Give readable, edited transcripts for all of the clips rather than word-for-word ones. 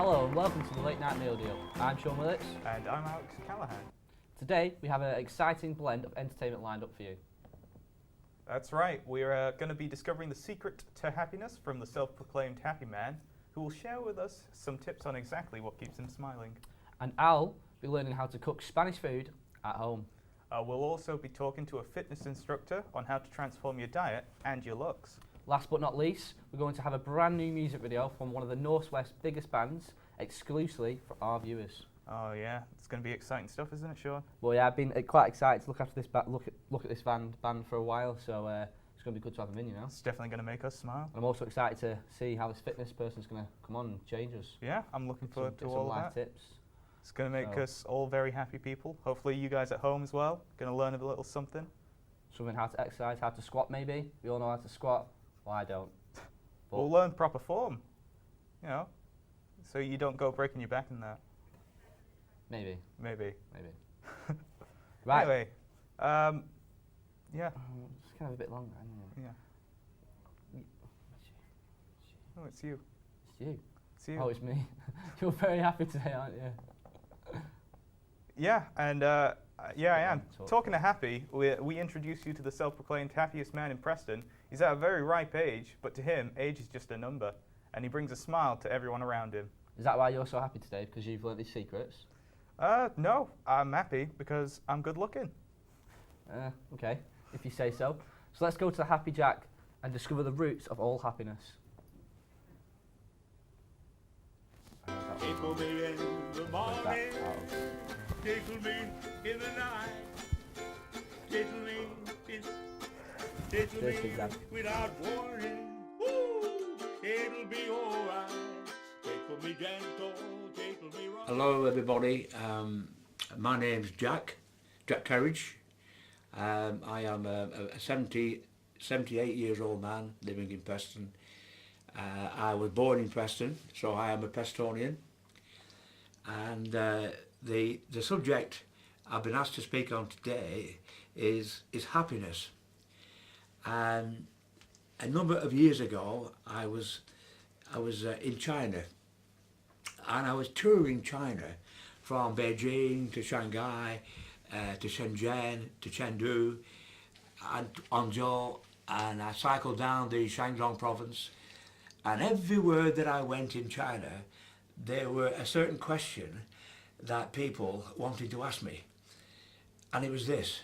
Hello and welcome to the Late Night Meal Deal. I'm Sean Willits. And I'm Alex Callahan. Today we have an exciting blend of entertainment lined up for you. That's right, we're going to be discovering the secret to happiness from the self-proclaimed happy man, who will share with us some tips on exactly what keeps him smiling. And I'll be learning how to cook Spanish food at home. We'll also be talking to a fitness instructor on how to transform your diet and your looks. Last but not least, we're going to have a brand new music video from one of the Northwest's biggest bands, exclusively for our viewers. Oh yeah, it's going to be exciting stuff, isn't it, Sean? Well, yeah, I've been quite excited to look after this look at this band for a while, so it's going to be good to have them in, you know. It's definitely going to make us smile. And I'm also excited to see how this fitness person's going to come on and change us. Yeah, I'm looking forward to all some of live that. tips. It's going to make us all very happy people. Hopefully you guys at home as well, going to learn a little something. Something how to exercise, how to squat maybe. We all know how to squat. Well, I don't. But We'll learn proper form, you know, so you don't go breaking your back in that. Maybe. Maybe. Right. Anyway, yeah. It's kind of a bit longer, isn't it? Yeah. Oh, it's you. It's you. It's you. Oh, it's me. You're very happy today, aren't you? Yeah, and yeah, I am. Talk. Talking to happy, we introduce you to the self-proclaimed happiest man in Preston. He's at a very ripe age, but to him, age is just a number, and he brings a smile to everyone around him. Is that why you're so happy today? Because you've learnt these secrets? No, I'm happy because I'm good looking. Okay, if you say so. So let's go to the Happy Jack and discover the roots of all happiness. Tickle me in the morning, tickle me in the night, tickle me without warning. Ooh, it'll be alright. Tickle me gentle, tickle me right. Hello everybody, my name's Jack Carriage. I am a 78 years old man living in Preston. I was born in Preston, so I am a Prestonian. And the subject I've been asked to speak on today is happiness. And a number of years ago, I was in China, and I was touring China from Beijing to Shanghai, to Shenzhen, to Chengdu, and Hangzhou, and I cycled down the Shandong province. And everywhere that I went in China, there were a certain question that people wanted to ask me. And it was this: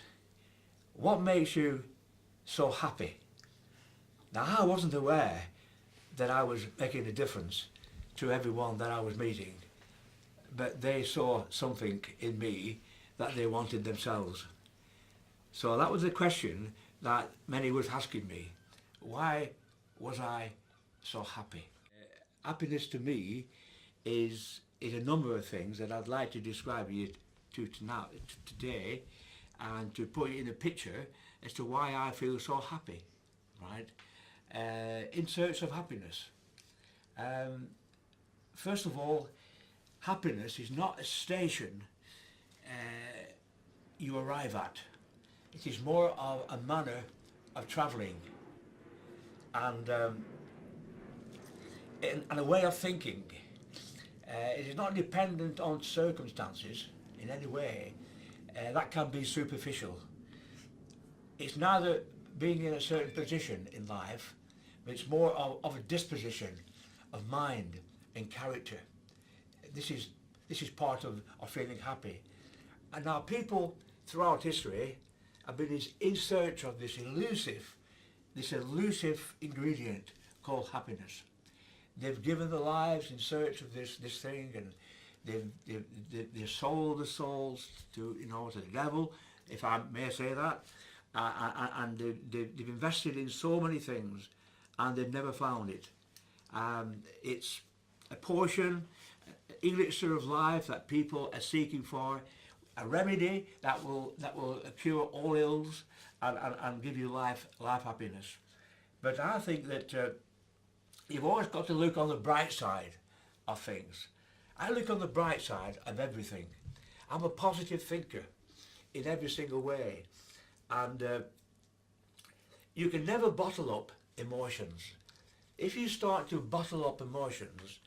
what makes you so happy? Now, I wasn't aware that I was making a difference to everyone that I was meeting, but they saw something in me that they wanted themselves. So that was the question that many was asking me: why was I so happy? Happiness to me is a number of things that I'd like to describe you to today, and to put it in a picture as to why I feel so happy, right? In search of happiness. First of all, happiness is not a station you arrive at. It is more of a manner of travelling, and a way of thinking. It is not dependent on circumstances in any way. That can be superficial. It's neither being in a certain position in life, but it's more of a disposition of mind and character. This is part of feeling happy. And now people throughout history have been in search of this elusive ingredient called happiness. They've given their lives in search of this thing, and they've sold the souls to the devil, if I may say that, and they've invested in so many things, and they've never found it. It's a portion, elixir of life that people are seeking for, a remedy that will cure all ills and give you life happiness. But I think that you've always got to look on the bright side of things. I look on the bright side of everything. I'm a positive thinker in every single way, and you can never bottle up emotions. If you start to bottle up emotions,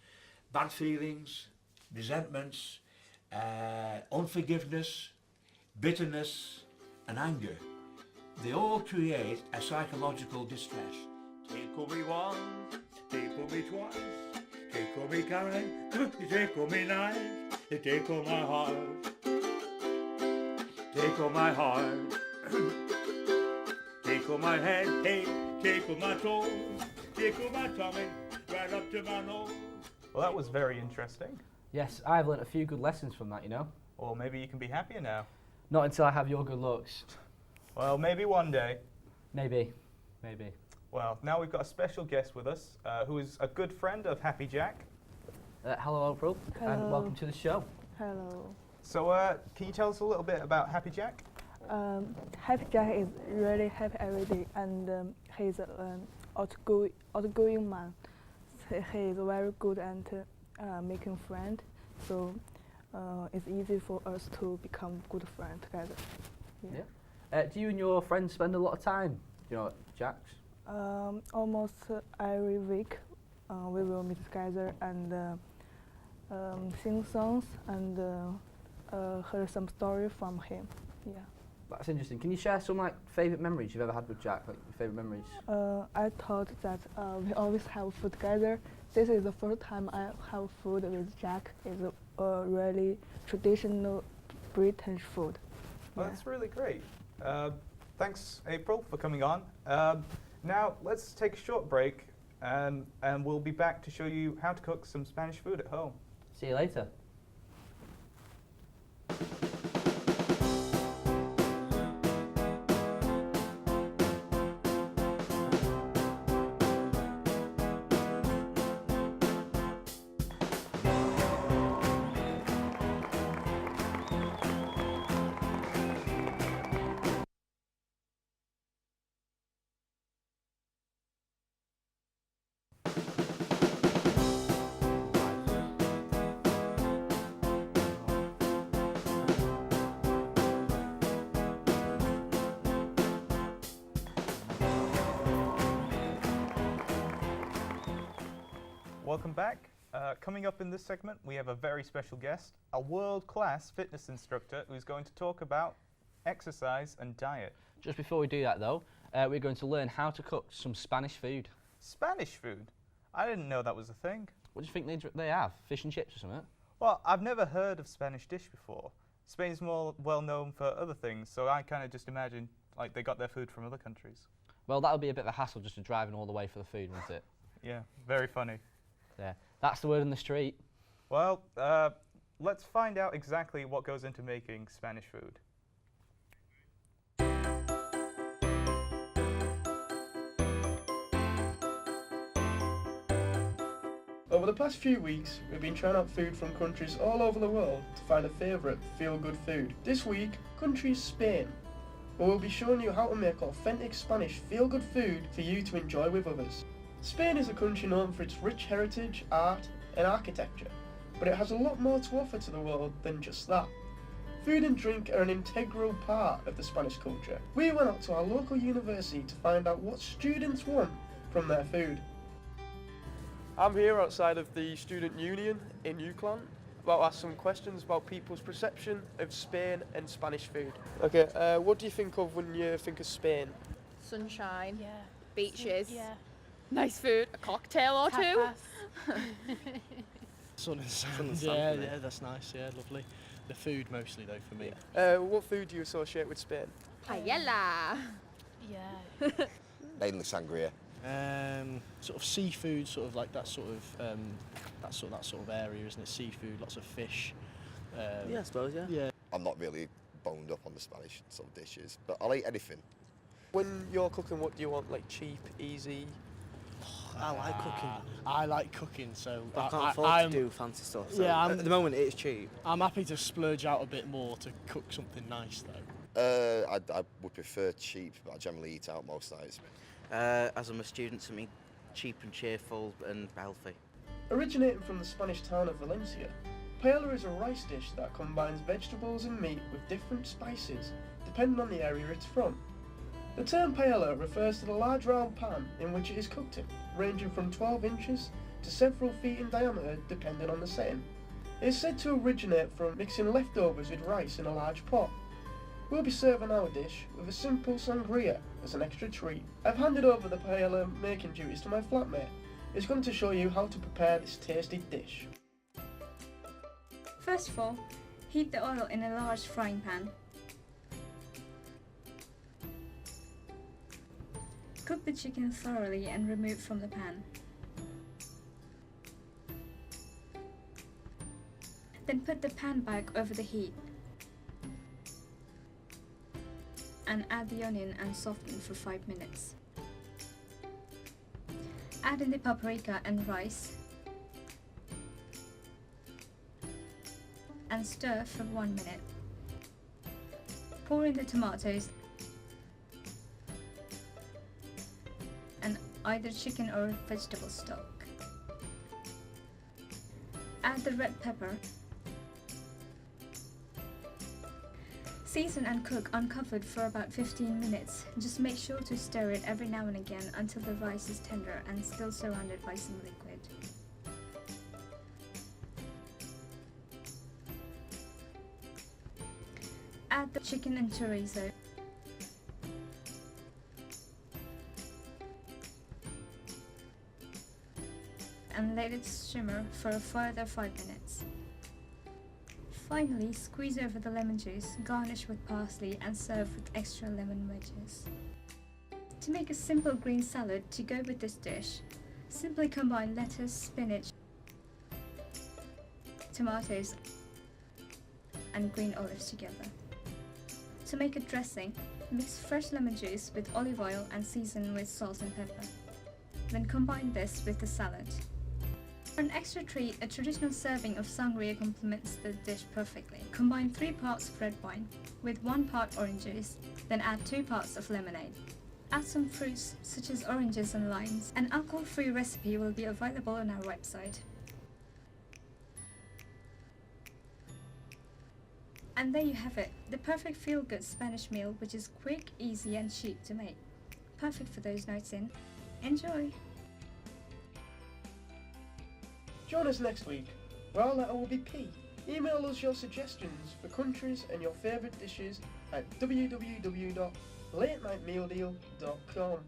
bad feelings, resentments, unforgiveness, bitterness and anger. They all create a psychological distress. Take on me once, take on me twice, take on me kind, you take on me nice, you take on my heart, take on my heart, take on my head, hey, take on my toes, take on my tummy, right up to my nose. Well, that was very interesting. Yes, I've learnt a few good lessons from that, you know. Or maybe you can be happier now. Not until I have your good looks. Well, maybe one day. Maybe. Maybe. Well, now we've got a special guest with us who is a good friend of Happy Jack. Hello, April, and Hello. welcome to the show. Hello. So, can you tell us a little bit about Happy Jack? Happy Jack is really happy every day, and he's an outgoing man. He is very good at making friends, so it's easy for us to become good friends together. Yeah. Do you and your friends spend a lot of time, you know, at Jack's? Almost every week, we will meet together and sing songs and hear some story from him. Yeah. That's interesting. Can you share some like favourite memories you've ever had with Jack? Like your favourite memories? I thought that we always have food together. This is the first time I have food with Jack. It's a really traditional British food. Well, Yeah. that's really great. Thanks, April, for coming on. Now, let's take a short break, and we'll be back to show you how to cook some Spanish food at home. See you later. Welcome back. Coming up in this segment, we have a very special guest, a world-class fitness instructor who's going to talk about exercise and diet. Just before we do that though, we're going to learn how to cook some Spanish food. Spanish food? I didn't know that was a thing. What do you think they have? Fish and chips or something? Well, I've never heard of Spanish dish before. Spain's more well known for other things, so I kind of just imagine like they got their food from other countries. Well, that would be a bit of a hassle just to driving all the way for the food, wouldn't it? Yeah, very funny. Yeah, that's the word on the street. Well, let's find out exactly what goes into making Spanish food. Over the past few weeks, we've been trying out food from countries all over the world to find a favourite feel-good food. This week, country is Spain, where we'll be showing you how to make authentic Spanish feel-good food for you to enjoy with others. Spain is a country known for its rich heritage, art and architecture, but it has a lot more to offer to the world than just that. Food and drink are an integral part of the Spanish culture. We went out to our local university to find out what students want from their food. I'm here outside of the Student Union in UCLan, about to ask some questions about people's perception of Spain and Spanish food. Okay, what do you think of when you think of Spain? Sunshine, Yeah. beaches, Yeah. nice food, a cocktail or two. Tapas. Sun and sand. Sun and sand, Yeah, isn't it? yeah, that's nice. Yeah, lovely. The food mostly though for me. What food do you associate with Spain? Paella. Yeah. Mainly sangria. Sort of seafood, sort of like that sort of area, isn't it? Seafood, lots of fish. I suppose, yeah. Yeah. I'm not really boned up on the Spanish sort of dishes, but I'll eat anything. When you're cooking, what do you want? Like cheap, easy? I like cooking, I like cooking, so but I can't afford to do fancy stuff. So yeah, at the moment it is cheap. I'm happy to splurge out a bit more to cook something nice though. I would prefer cheap, but I generally eat out most nights. As I'm a student, something cheap and cheerful and healthy. Originating from the Spanish town of Valencia, paella is a rice dish that combines vegetables and meat with different spices, depending on the area it's from. The term paella refers to the large round pan in which it is cooked in, ranging from 12 inches to several feet in diameter depending on the setting. It is said to originate from mixing leftovers with rice in a large pot. We'll be serving our dish with a simple sangria as an extra treat. I've handed over the paella making duties to my flatmate. He's going to show you how to prepare this tasty dish. First of all, heat the oil in a large frying pan. Cook the chicken thoroughly and remove from the pan. Then put the pan back over the heat and add the onion and soften for 5 minutes. Add in the paprika and rice and stir for 1 minute. Pour in the tomatoes and either chicken or vegetable stock. Add the red pepper. Season and cook uncovered for about 15 minutes. Just make sure to stir it every now and again until the rice is tender and still surrounded by some liquid. Add the chicken and chorizo. And let it simmer for a further 5 minutes. Finally, squeeze over the lemon juice, garnish with parsley and serve with extra lemon wedges. To make a simple green salad to go with this dish, simply combine lettuce, spinach, tomatoes and green olives together. To make a dressing, mix fresh lemon juice with olive oil and season with salt and pepper. Then combine this with the salad. For an extra treat, a traditional serving of sangria complements the dish perfectly. Combine 3 parts of red wine with 1 part orange juice, then add 2 parts of lemonade. Add some fruits such as oranges and limes. An alcohol-free recipe will be available on our website. And there you have it, the perfect feel-good Spanish meal, which is quick, easy and cheap to make. Perfect for those nights in. Enjoy! Join us next week, where our letter will be P. Email us your suggestions for countries and your favourite dishes at www.latenightmealdeal.com.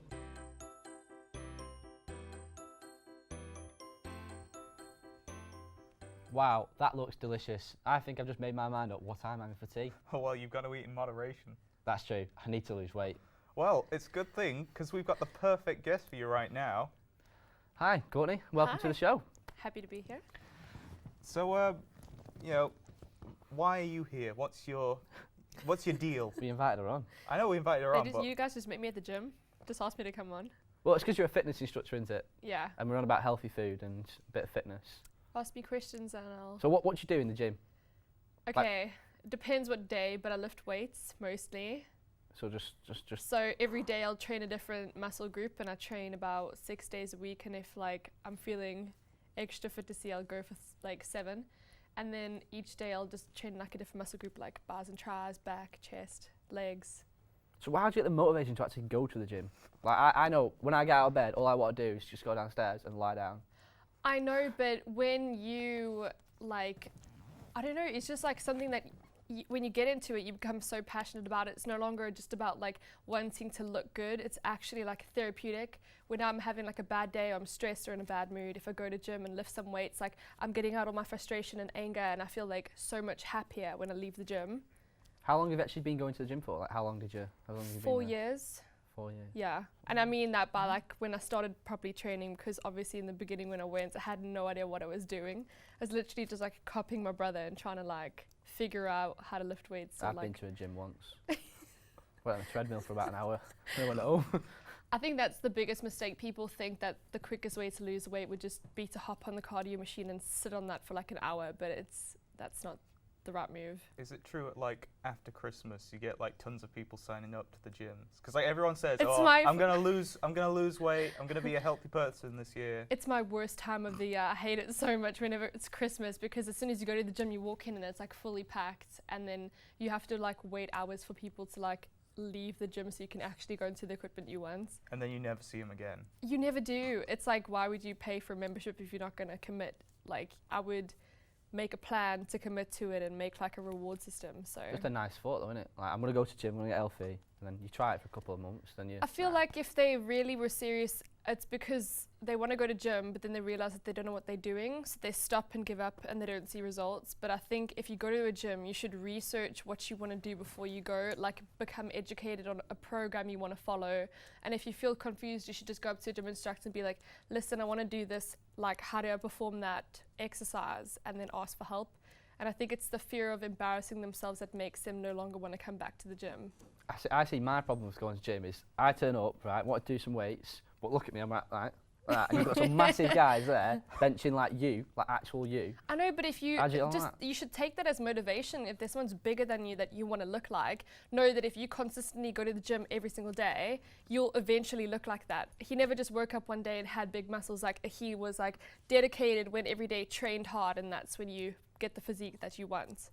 Wow, that looks delicious. I think I've just made my mind up what I'm having for tea. Oh, well, you've got to eat in moderation. That's true. I need to lose weight. Well, it's a good thing, because we've got the perfect guest for you right now. Hi, Courtney. Welcome to the show. Happy to be here. So, you know, why are you here? What's your deal? We invited her on. I know we invited her on, but You guys just met me at the gym. Just asked me to come on. Well, it's because you're a fitness instructor, isn't it? Yeah. And we're on about healthy food and a bit of fitness. Ask me questions and I'll... So what do you do in the gym? Okay, depends what day, but I lift weights mostly. So just. So every day I'll train a different muscle group, and I train about 6 days a week. And if like I'm feeling extra fit to see, I'll go for like 7. And then each day I'll just train like a different muscle group, like bars and tries, back, chest, legs. So how do you get the motivation to actually go to the gym? Like I know when I get out of bed, all I want to do is just go downstairs and lie down. I know, but when you like, I don't know, it's just like something that when you get into it, you become so passionate about it. It's no longer just about like wanting to look good. It's actually like therapeutic. When I'm having like a bad day or I'm stressed or in a bad mood, if I go to gym and lift some weights, like I'm getting out all my frustration and anger, and I feel like so much happier when I leave the gym. How long have you actually been going to the gym for? Like how long have you 4 years. 4 years. Yeah, and I mean that by like when I started properly training, because obviously in the beginning when I went, I had no idea what I was doing. I was literally just like copying my brother and trying to like figure out how to lift weights. I've been to a gym once. Went on a treadmill for about an hour. Then I went home. I think that's the biggest mistake. People think that the quickest way to lose weight would just be to hop on the cardio machine and sit on that for like an hour, but that's not the right move. Is it true at like after Christmas you get like tons of people signing up to the gyms? Because like everyone says, I'm gonna lose weight, I'm gonna be a healthy person this year. It's my worst time of the year. I hate it so much whenever it's Christmas, because as soon as you go to the gym, you walk in and it's like fully packed, and then you have to like wait hours for people to like leave the gym so you can actually go into the equipment you want. And then you never see them again. You never do. It's like, why would you pay for a membership if you're not going to commit? Like, I would make a plan to commit to it and make like a reward system. So Just a nice thought, though, isn't it? Like, I'm gonna go to gym, I'm gonna get healthy, and then you try it for a couple of months, then you. I feel like if they really were serious, it's because they want to go to gym, but then they realize that they don't know what they're doing, so they stop and give up and they don't see results. But I think if you go to a gym, you should research what you want to do before you go, like become educated on a program you want to follow. And if you feel confused, you should just go up to a gym instructor and be like, listen, I want to do this, like how do I perform that exercise, and then ask for help. And I think it's the fear of embarrassing themselves that makes them no longer want to come back to the gym. I see my problem with going to gym is I turn up, right, want to do some weights, but look at me, I'm like, and you've got some massive guys there benching like you, like actual you. I know, but if you How'd you get on just, that? you should take that as motivation. If there's someone's bigger than you that you want to look like, know that if you consistently go to the gym every single day, you'll eventually look like that. He never just woke up one day and had big muscles. Like, he was like dedicated, went every day, trained hard, and that's when you get the physique that you want.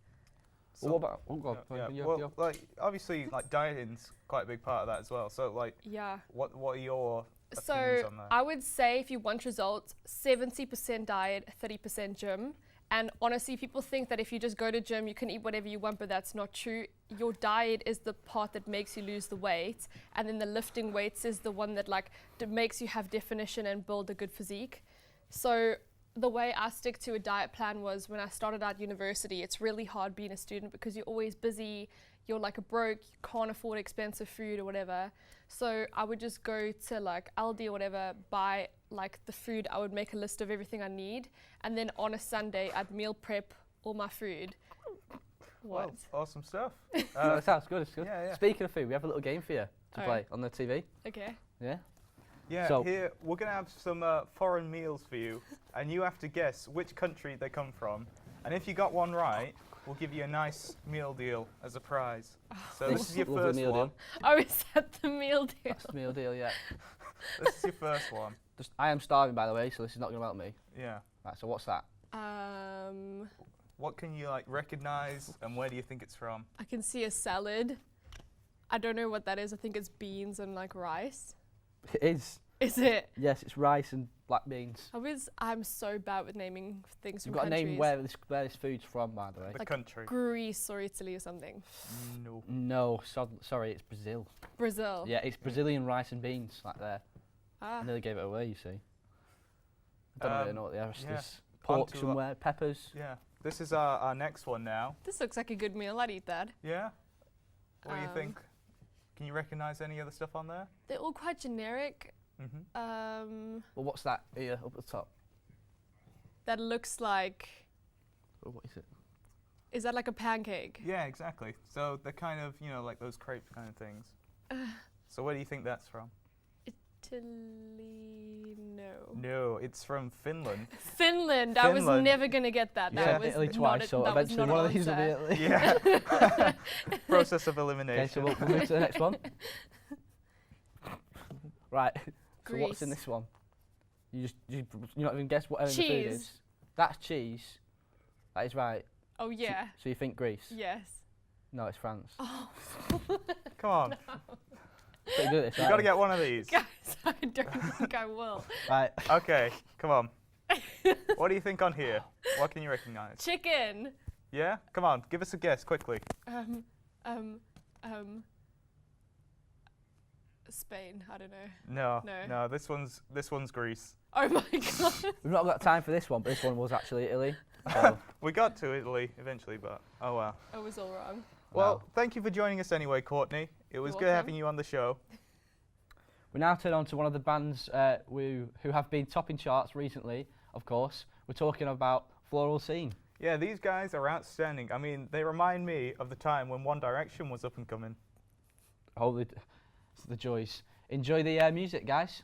Well, what about? Oh God, Well, like obviously, like dieting's quite a big part of that as well. So, like, Yeah. what are your So opinions on that? I would say if you want results, 70% diet, 30% gym. And honestly, people think that if you just go to gym, you can eat whatever you want, but that's not true. Your diet is the part that makes you lose the weight, and then the lifting weights is the one that like makes you have definition and build a good physique. So the way I stick to a diet plan was when I started out university. It's really hard being a student because you're always busy, you're like a broke, you can't afford expensive food or whatever. So I would just go to like Aldi or whatever, buy like the food. I would make a list of everything I need, and then on a Sunday I'd meal prep all my food. What? Well, awesome stuff. That sounds good, it's good. Yeah, yeah. Speaking of food, we have a little game for you to Oh. play on the TV. Okay. Yeah? Yeah, So- here we're going to have some foreign meals for you, and you have to guess which country they come from. And if you got one right, we'll give you a nice meal deal as a prize. So this is your Lovely first meal one. deal. Oh, is that the meal deal? That's the meal deal, yeah. This is your first one. Just, I am starving, by the way, so this is not going to help me. Yeah. Right, so what's that? What can you like recognize, and where do you think it's from? I can see a salad. I don't know what that is. I think it's beans and like rice. It is. Is it? Yes, it's rice and black beans. I'm so bad with naming things You've from got to countries. name where this food's from, by the way. The Like country. Greece or Italy or something. No. No, sorry, it's Brazil. Brazil. Yeah, it's Brazilian rice and beans, like there. Ah. I nearly gave it away, you see. I don't really know what the rest yeah. is. Pork Onto somewhere, peppers. Yeah. This is our next one now. This looks like a good meal. I'd eat that. Yeah. What do you think? Can you recognize any other stuff on there? They're all quite generic. Mm-hmm. Well, what's that here up at the top? That looks like. Oh, what is it? Is that like a pancake? Yeah, exactly. So they're kind of, you know, like those crepe kind of things. So where do you think that's from? Italy? No. No, it's from Finland. Finland. I was Finland. never gonna get that. Yeah. That was Italy not twice, a- so that was eventually not one an of these will be answer. Italy. Yeah. Process of Okay, elimination. so we'll move to the next one. Right. So what's in Greece. this one? You not even guess what the food Cheese. is. That's cheese. That is right. Oh yeah. So you think Greece? Yes. No, it's France. Oh. Come on. Pretty good at this, You right? got to get one of these. Guys, I don't think I will. Right. Okay, come on. What do you think on here? What can you recognize? Chicken. Yeah? Come on, give us a guess quickly. Spain. I don't know. No, this one's Greece. Oh my god. We've not got time for this one, but this one was actually Italy. So We got to Italy eventually, but oh well. I was all wrong. Well, thank you for joining us anyway, Courtney. It was You're good welcome. having you on the show. we now turn on to one of the bands who have been topping charts recently, of course. We're talking about Floral Scene. Yeah, these guys are outstanding. I mean, they remind me of the time when One Direction was up and coming. Holy, the joys. Enjoy the music, guys.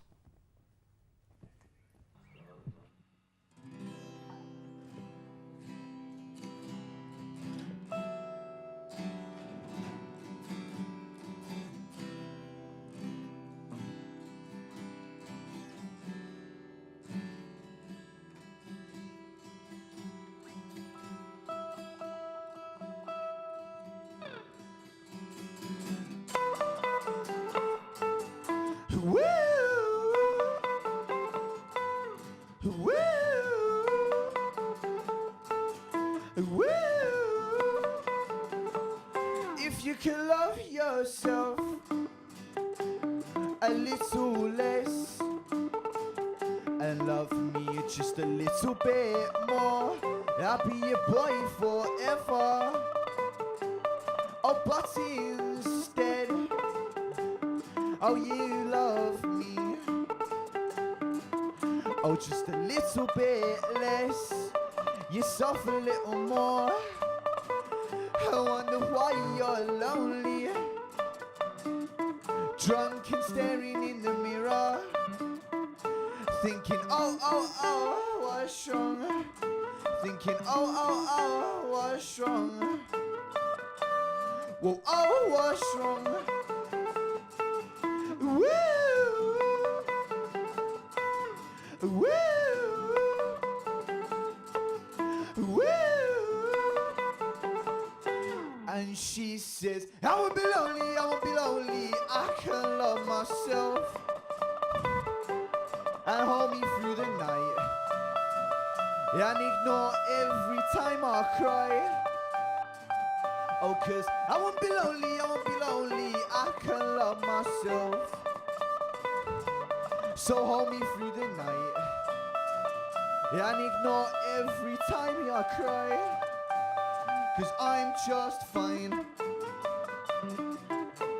Woo! If you can love yourself a little less and love me just a little bit more, I'll be your boy forever. Oh, but instead, oh, you love me, oh, just a little bit less, you suffer a little more. I wonder why you're lonely, drunk and staring in the mirror, thinking, oh, oh, oh, what's wrong? Thinking, oh, oh, oh, what's wrong? Whoa, oh, what's wrong? Woo! Woo! Woo! And she says, I won't be lonely, I won't be lonely, I can love myself and hold me through the night and ignore every time I cry. Oh, 'cause I won't be lonely, I won't be lonely, I can love myself. So hold me through the night and ignore every time I cry. 'Cause I'm just fine,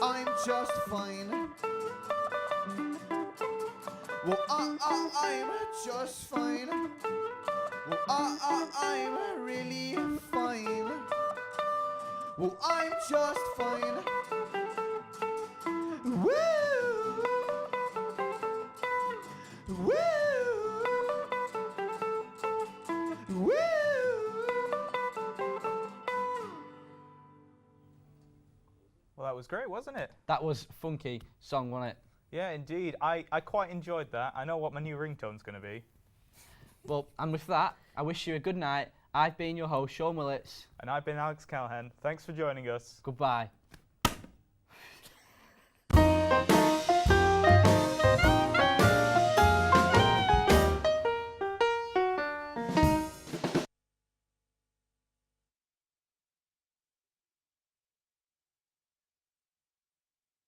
I'm just fine. Well, I'm just fine. Well, I'm really fine. Well, I'm just fine. Woo! Woo! Woo! Well, that was great, wasn't it? That was funky song, wasn't it? Yeah, indeed. I quite enjoyed that. I know what my new ringtone's going to be. Well, and with that, I wish you a good night. I've been your host, Sean Willits. And I've been Alex Calhan. Thanks for joining us. Goodbye.